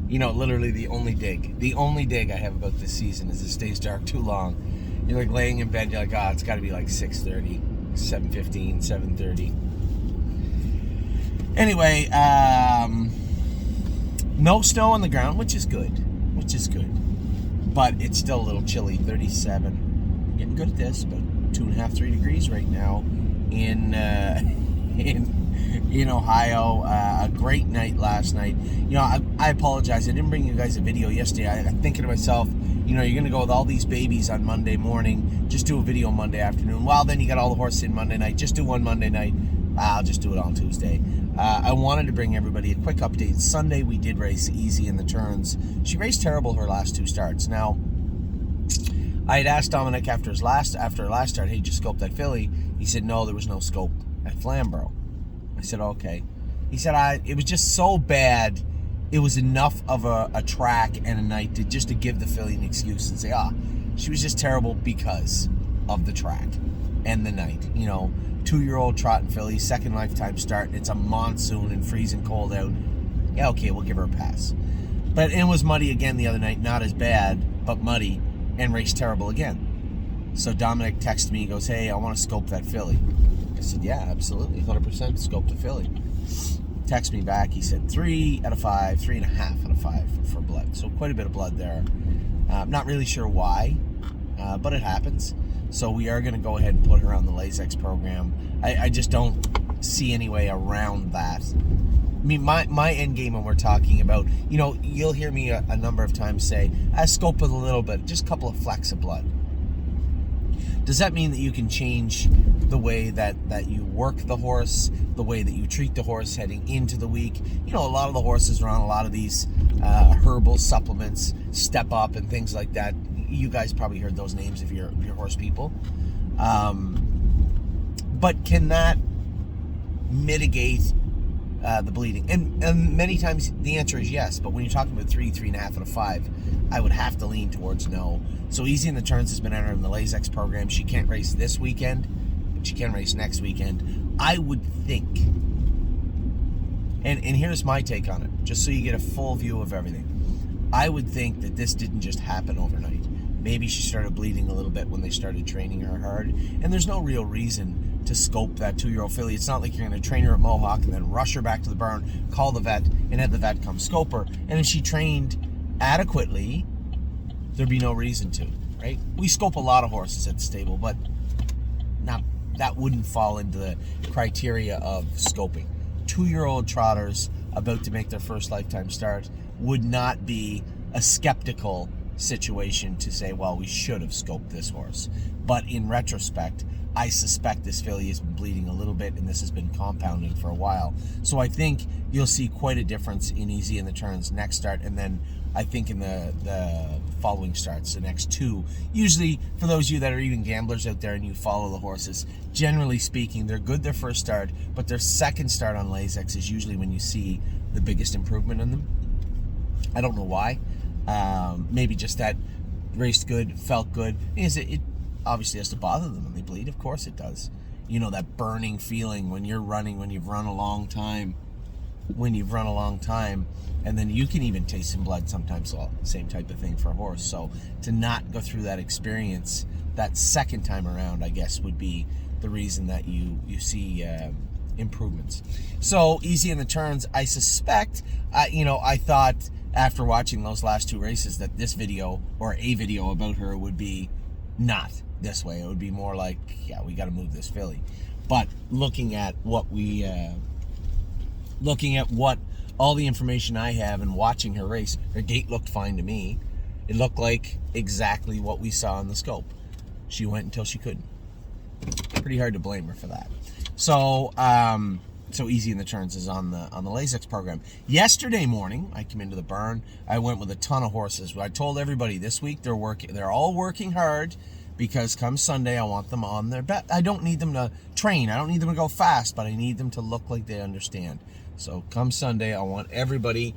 literally the only dig I have about this season is it stays dark too long. You're like laying in bed, you're like, it's got to be like 6:30, 7:15, 7:30. Anyway, no snow on the ground, which is good. But it's still a little chilly, 37. Getting good at this, about 2.5, 3 degrees right now in Ohio. A great night last night. I apologize. I didn't bring you guys a video yesterday. I'm thinking to myself, you're going to go with all these babies on Monday morning. Just do a video Monday afternoon. Well, then you got all the horses in Monday night. Just do one Monday night. I'll just do it on Tuesday. I wanted to bring everybody a quick update. Sunday we did race Easy in the turns. She raced terrible her last 2 starts. Now, I had asked Dominic after her last start, hey, just scope that filly. He said, no, there was no scope at Flamborough. I said, okay. He said, it was just so bad. It was enough of a track and a night to give the filly an excuse and say, she was just terrible because of the track and the night. 2-year-old trotting filly, second lifetime start, and it's a monsoon and freezing cold out. Yeah, okay, we'll give her a pass. But it was muddy again the other night, not as bad, but muddy, and raced terrible again. So Dominic texted me, he goes, hey, I want to scope that filly. I said, yeah, absolutely, 100% scope the filly. Text me back, he said 3 out of 5, 3.5 out of 5 for blood. So quite a bit of blood there. Not really sure why, but it happens. So we are going to go ahead and put her on the Lasix program. I just don't see any way around that. I mean, my end game when we're talking about, you'll hear me a number of times say, scope with a little bit, just a couple of flecks of blood. Does that mean that you can change the way that you work the horse, the way that you treat the horse heading into the week? A lot of the horses are on a lot of these herbal supplements, Step Up and things like that. You guys probably heard those names if you're horse people. But can that mitigate the bleeding? And many times the answer is yes, but when you're talking about 3, 3.5 out of 5, I would have to lean towards no. So Easy in the Turns has been entered in the Lasix program. She can't race this weekend, but she can race next weekend. I would think, and here's my take on it, just so you get a full view of everything. I would think that this didn't just happen overnight. Maybe she started bleeding a little bit when they started training her hard, and there's no real reason to scope that 2-year-old filly. It's not like you're going to train her at Mohawk and then rush her back to the barn, call the vet, and have the vet come scope her. And if she trained adequately, there'd be no reason to, right? We scope a lot of horses at the stable, but that wouldn't fall into the criteria of scoping. 2-year-old trotters about to make their first lifetime start would not be a skeptical situation to say, well, we should have scoped this horse. But in retrospect, I suspect this filly has been bleeding a little bit, and this has been compounding for a while. So I think you'll see quite a difference in Easy in the Turns next start, and then I think in the following starts, the next 2. Usually, for those of you that are even gamblers out there and you follow the horses, generally speaking, they're good their first start, but their second start on Lasix is usually when you see the biggest improvement in them. I don't know why. Maybe just that raced good, felt good. It obviously has to bother them when they bleed. Of course it does. That burning feeling when you're running, when you've run a long time, and then you can even taste some blood sometimes. Well, same type of thing for a horse. So to not go through that experience that second time around, I guess, would be the reason that you see improvements. So Easy in the Turns, I suspect, I thought after watching those last 2 races that this video or a video about her would be not this way. It would be more like, yeah, we got to move this filly. But looking at what all the information I have and watching her race, her gait looked fine to me. It looked like exactly what we saw in the scope. She went until she couldn't. Pretty hard to blame her for that. So Easy in the Turns is on the Lasix program. Yesterday morning, I came into the barn. I went with a ton of horses. I told everybody this week they're all working hard, because come Sunday I want them on their bet. I don't need them to train. I don't need them to go fast, but I need them to look like they understand. So come Sunday, I want everybody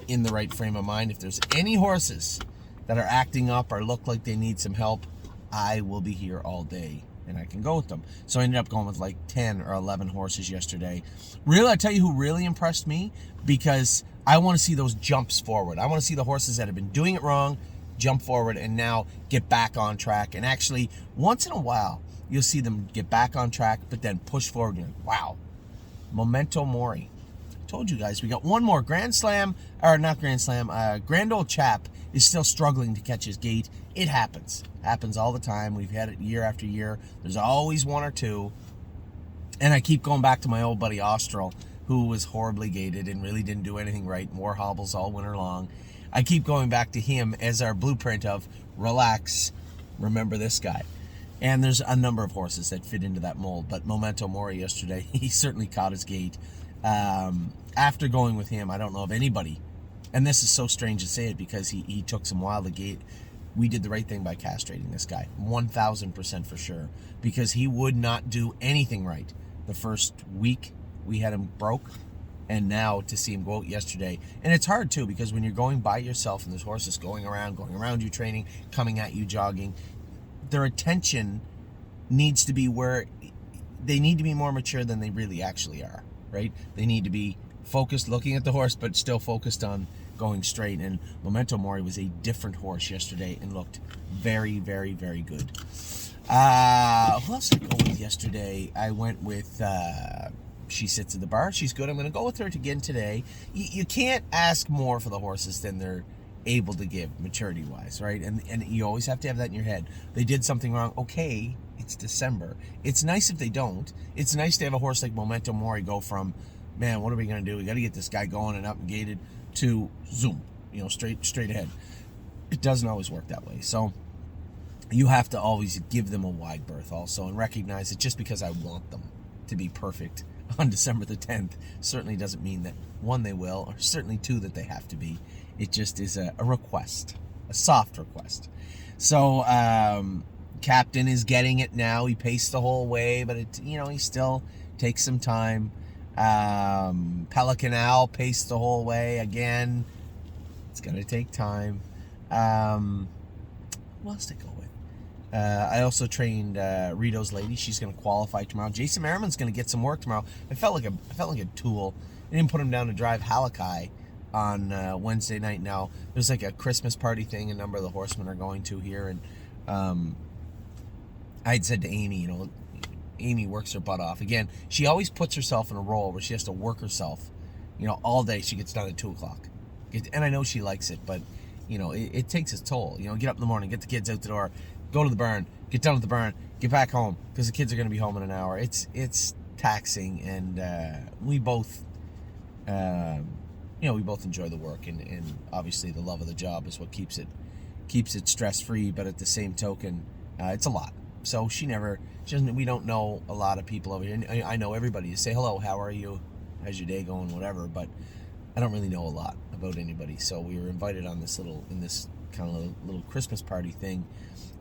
in the right frame of mind. If there's any horses that are acting up or look like they need some help, I will be here all day and I can go with them. So I ended up going with like 10 or 11 horses yesterday. Really, I tell you who really impressed me, because I want to see those jumps forward. I want to see the horses that have been doing it wrong jump forward and now get back on track. And actually, once in a while, you'll see them get back on track, but then push forward. And wow, Memento Mori. I told you guys, we got one more Grand Old Chap is still struggling to catch his gait. It happens. Happens all the time. We've had it year after year. There's always one or two. And I keep going back to my old buddy Austral, who was horribly gated and really didn't do anything right, wore hobbles all winter long. I keep going back to him as our blueprint of relax, remember this guy. And there's a number of horses that fit into that mold. But Memento Mori yesterday, he certainly caught his gait. After going with him, I don't know of anybody, and this is so strange to say it because he took some while to gate. We did the right thing by castrating this guy, 1,000% for sure, because he would not do anything right. The first week we had him broke, and now to see him go out yesterday. And it's hard too, because when you're going by yourself and there's horses going around you training, coming at you jogging, their attention needs to be where they need to be more mature than they really actually are, right? They need to be focused, looking at the horse, but still focused on going straight. And Memento Mori was a different horse yesterday and looked very, very, very good. Who else did I go with yesterday? I went with She Sits at the Bar. She's good. I'm going to go with her again today. You can't ask more for the horses than they're able to give maturity-wise, right? And you always have to have that in your head. They did something wrong. Okay, it's December. It's nice if they don't. It's nice to have a horse like Memento Mori go from, man, what are we going to do? We got to get this guy going and up and gated, to zoom, straight ahead. It doesn't always work that way. So you have to always give them a wide berth also, and recognize that just because I want them to be perfect on December the 10th certainly doesn't mean that, one, they will, or certainly two, that they have to be. It just is a request, a soft request. So Captain is getting it now. He paced the whole way, but he still takes some time. Pelican Al paced the whole way again. It's gonna take time. What else to go with? I also trained Rito's lady. She's gonna qualify tomorrow. Jason Merriman's gonna get some work tomorrow. I felt like a tool. I didn't put him down to drive Halakai on Wednesday night. Now there's like a Christmas party thing a number of the horsemen are going to here, and I had said to Amy, Amy works her butt off. Again, she always puts herself in a role where she has to work herself, all day. She gets done at 2:00, and I know she likes it, but it takes its toll. Get up in the morning, get the kids out the door, go to the barn, get done at the barn, get back home, because the kids are going to be home in an hour. It's taxing, and we both we both enjoy the work, and obviously the love of the job is what keeps it stress free. But at the same token, it's a lot. So we don't know a lot of people over here. I know everybody. You say hello, how are you, how's your day going, whatever, but I don't really know a lot about anybody. So we were invited on this kind of little Christmas party thing,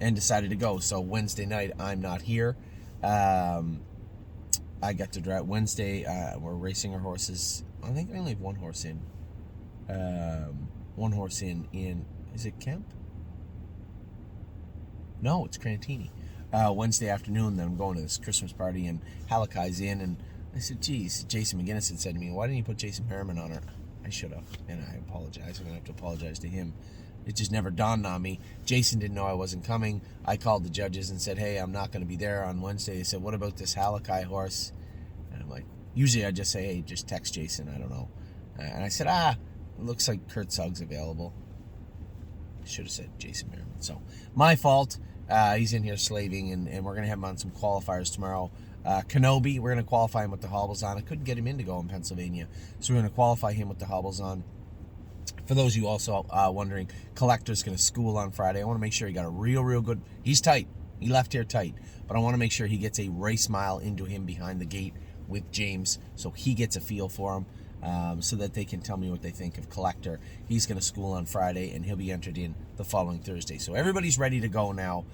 and decided to go. So Wednesday night, I'm not here. I got to drive Wednesday. We're racing our horses. I think I only have one horse in. Is it Kemp? No, it's Crantini. Wednesday afternoon, then I'm going to this Christmas party, and Halakai's in, and I said, geez, Jason McGinnis had said to me, why didn't you put Jason Merriman on her? I should have, and I apologize. I'm going to have to apologize to him. It just never dawned on me. Jason didn't know I wasn't coming. I called the judges and said, hey, I'm not going to be there on Wednesday. They said, what about this Halakai horse? And I'm like, usually I just say, hey, just text Jason, I don't know. And I said, it looks like Kurt Suggs available. I should have said Jason Merriman. So, my fault. He's in here slaving, and we're going to have him on some qualifiers tomorrow. Kenobi, we're going to qualify him with the hobbles on. I couldn't get him in to go in Pennsylvania, so we're going to qualify him with the hobbles on. For those of you also wondering, Collector's going to school on Friday. I want to make sure he got a real good... He's tight. He left here tight. But I want to make sure he gets a race mile into him behind the gate with James, so he gets a feel for him, so that they can tell me what they think of Collector. He's going to school on Friday, and he'll be entered in the following Thursday. So everybody's ready to go now.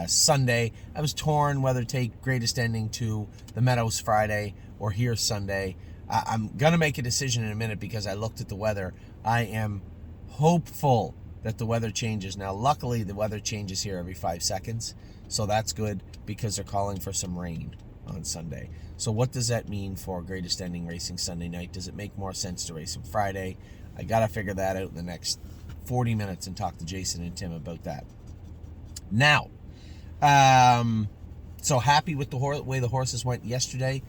Sunday, I was torn whether to take Greatest Ending to the Meadows Friday or here Sunday. I'm going to make a decision in a minute because I looked at the weather. I am hopeful that the weather changes. Now, luckily, the weather changes here every 5 seconds, so that's good because they're calling for some rain on Sunday. So what does that mean for Greatest Ending racing Sunday night? Does it make more sense to race him Friday? I got to figure that out in the next 40 minutes and talk to Jason and Tim about that. Now, so happy with the way the horses went yesterday,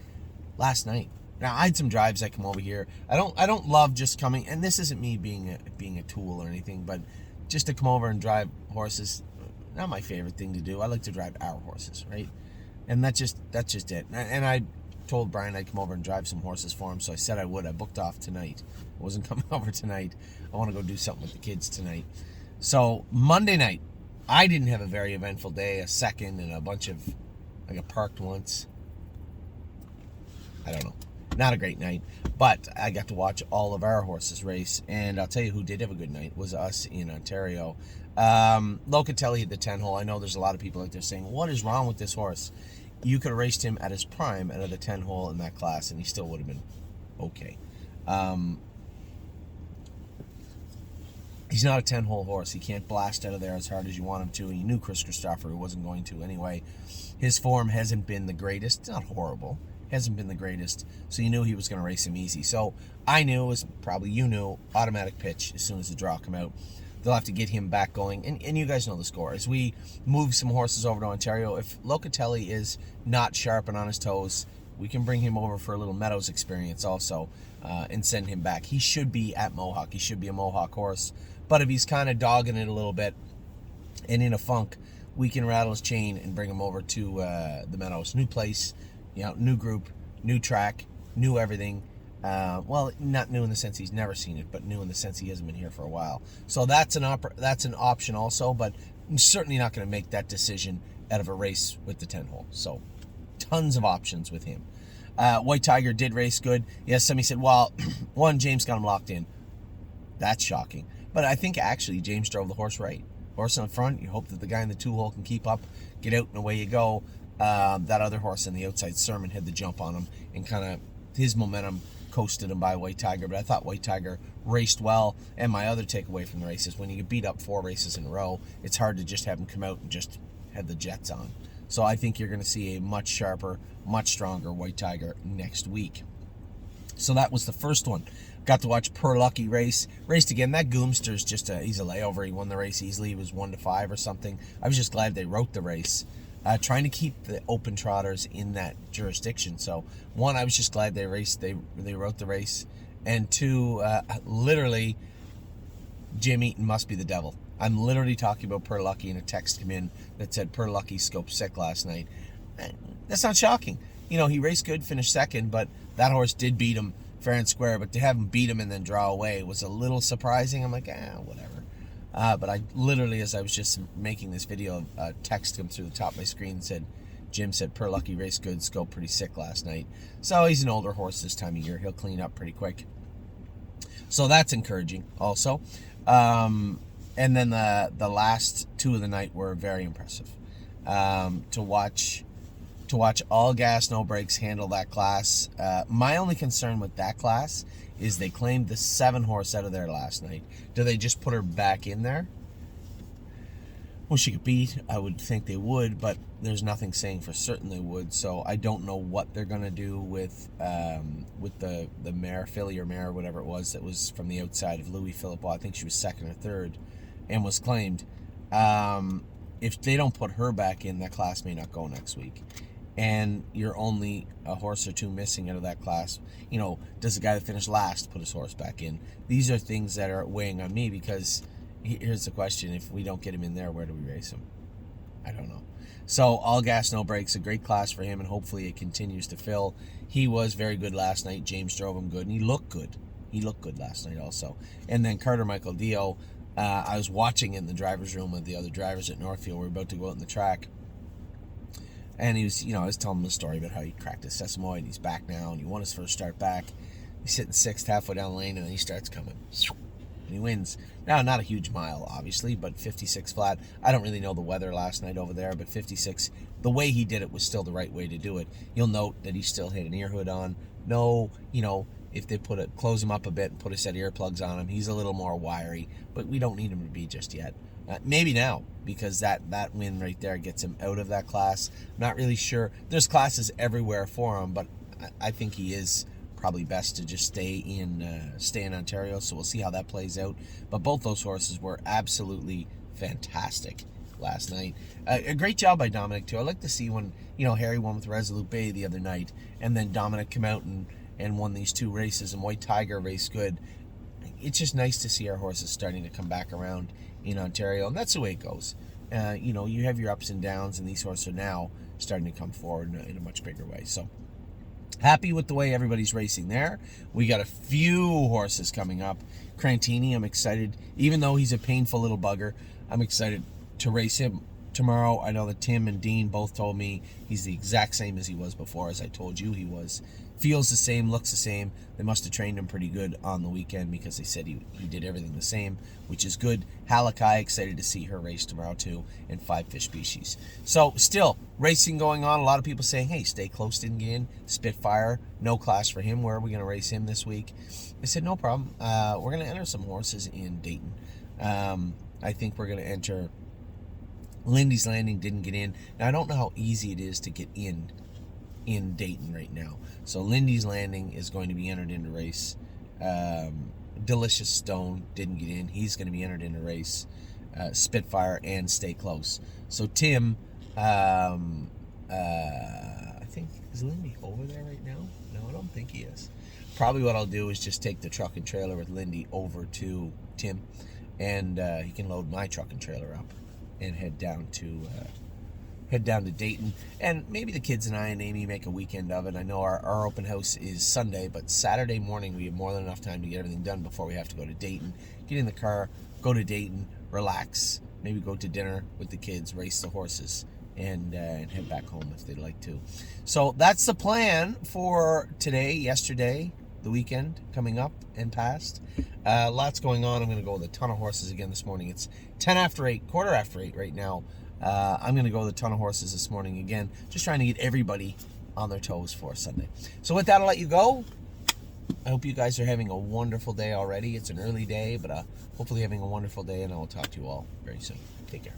last night. Now, I had some drives that come over here. I don't love just coming, and this isn't me being a tool or anything, but just to come over and drive horses, not my favorite thing to do. I like to drive our horses, right? And that's just it. And I told Brian I'd come over and drive some horses for him, so I said I would. I booked off tonight. I wasn't coming over tonight. I want to go do something with the kids tonight. So Monday night, I didn't have a very eventful day. A second and a bunch of, I got parked once. I don't know. Not a great night, but I got to watch all of our horses race, and I'll tell you who did have a good night was us in Ontario. Locatelli at the 10 hole. I know there's a lot of people out there saying, what is wrong with this horse? You could have raced him at his prime out of the 10 hole in that class, and he still would have been okay. He's not a 10 hole horse. He can't blast out of there as hard as you want him to, and you knew Chris Christopher wasn't going to anyway. His form hasn't been the greatest. It's not horrible. Hasn't been the greatest, so you knew he was going to race him easy. So I knew, as probably you knew, automatic pitch as soon as the draw come out. They'll have to get him back going, and you guys know the score. As we move some horses over to Ontario, if Locatelli is not sharp and on his toes, we can bring him over for a little Meadows experience also, and send him back. He should be at Mohawk. He should be a Mohawk horse, but if he's kind of dogging it a little bit and in a funk, we can rattle his chain and bring him over to the Meadows. New place, new group, new track, new everything. Well, not new in the sense he's never seen it, but new in the sense he hasn't been here for a while. So that's an option also, but I'm certainly not going to make that decision out of a race with the 10 hole. So tons of options with him. White Tiger did race good. Yes, somebody said, well, one, James got him locked in. That's shocking. But I think actually James drove the horse right. Horse in front, you hope that the guy in the 2 hole can keep up, get out and away you go. That other horse on the outside, Sermon, had the jump on him, and kind of his momentum coasted him by White Tiger. But I thought White Tiger raced well, and my other takeaway from the race is when you get beat up 4 races in a row, it's hard to just have him come out and just have the jets on. So I think you're going to see a much sharper, much stronger White Tiger next week. So that was the first one. Got to watch Per Lucky raced again. That Goomster's just he's a layover. He won the race easily. He was 1-5 or something. I was just glad they wrote the race. Trying to keep the open trotters in that jurisdiction. So, one, I was just glad they raced. They wrote the race, and 2, literally, Jim Eaton must be the devil. I'm literally talking about Per Lucky, and a text came in that said Per Lucky scoped sick last night. That's not shocking. He raced good, finished second, but that horse did beat him fair and square. But to have him beat him and then draw away was a little surprising. I'm like, whatever. But I literally, as I was just making this video, text him through the top of my screen and said, Jim said Per Lucky raced good, scoped pretty sick last night. So he's an older horse this time of year. He'll clean up pretty quick. So that's encouraging also. And then the last 2 of the night were very impressive. To watch All Gas No Brakes handle that class. My only concern with that class is they claimed the 7 horse out of there last night. Do they just put her back in there? Well, she could beat. I would think they would, but there's nothing saying for certain they would. So I don't know what they're gonna do with the mare, filly or mare, whatever it was, that was from the outside of Louis Philippe. I think she was 2nd or 3rd, and was claimed. If they don't put her back in, that class may not go next week. And you're only a horse or 2 missing out of that class. Does the guy that finished last put his horse back in? These are things that are weighing on me, because here's the question: if we don't get him in there, where do we race him? I don't know. So All Gas No Brakes, a great class for him, and hopefully it continues to fill. He was very good last night. James drove him good, and he looked good. He looked good last night also. And then Carter Michael Dio, I was watching in the driver's room with the other drivers at Northfield. We were about to go out on the track. And he was, I was telling him the story about how he cracked his sesamoid, and he's back now, and he won his first start back. He's sitting 6th halfway down the lane, and then he starts coming. And he wins. Now, not a huge mile, obviously, but 56 flat. I don't really know the weather last night over there, but 56, the way he did it was still the right way to do it. You'll note that he still had an ear hood on. No, if they close him up a bit and put a set of earplugs on him, he's a little more wiry, but we don't need him to be just yet. Maybe now, because that win right there gets him out of that class. I'm not really sure. There's classes everywhere for him, but I think he is probably best to just stay in Ontario. So we'll see how that plays out. But both those horses were absolutely fantastic last night. A great job by Dominic too. I like to see when Harry won with Resolute Bay the other night, and then Dominic come out and won these 2 races, and White Tiger raced good. It's just nice to see our horses starting to come back around in Ontario, and that's the way it goes. You have your ups and downs, and these horses are now starting to come forward in a much bigger way. So happy with the way everybody's racing there. We got a few horses coming up. Crantini, I'm excited. Even though he's a painful little bugger, I'm excited to race him tomorrow. I know that Tim and Dean both told me he's the exact same as he was before, as I told you he was. Feels the same, looks the same. They must have trained him pretty good on the weekend, because they said he did everything the same, which is good. Halakai, excited to see her race tomorrow too, and 5 Fish Species. So still racing going on. A lot of people saying, hey, Stay Close didn't get in. Spitfire, no class for him. Where are we going to race him this week? I said, no problem. We're going to enter some horses in Dayton. I think we're going to enter Lindy's Landing. Didn't get in. Now, I don't know how easy it is to get in Dayton right now. So Lindy's Landing is going to be entered into race. Delicious Stone didn't get in. He's going to be entered into race. Spitfire and Stay Close. So Tim, I think, is Lindy over there right now? No, I don't think he is. Probably what I'll do is just take the truck and trailer with Lindy over to Tim, and he can load my truck and trailer up and head down to Dayton, and maybe the kids and I and Amy make a weekend of it. I know our open house is Sunday, but Saturday morning we have more than enough time to get everything done before we have to go to Dayton. Get in the car, go to Dayton, relax, maybe go to dinner with the kids, race the horses, and head back home if they'd like to. So that's the plan for today, yesterday, the weekend coming up and past. Lots going on. I'm going to go with a ton of horses again this morning. It's 10 after 8, quarter after 8 right now. I'm going to go with a ton of horses this morning again, just trying to get everybody on their toes for Sunday. So with that, I'll let you go. I hope you guys are having a wonderful day already. It's an early day, but hopefully having a wonderful day, and I will talk to you all very soon. Take care.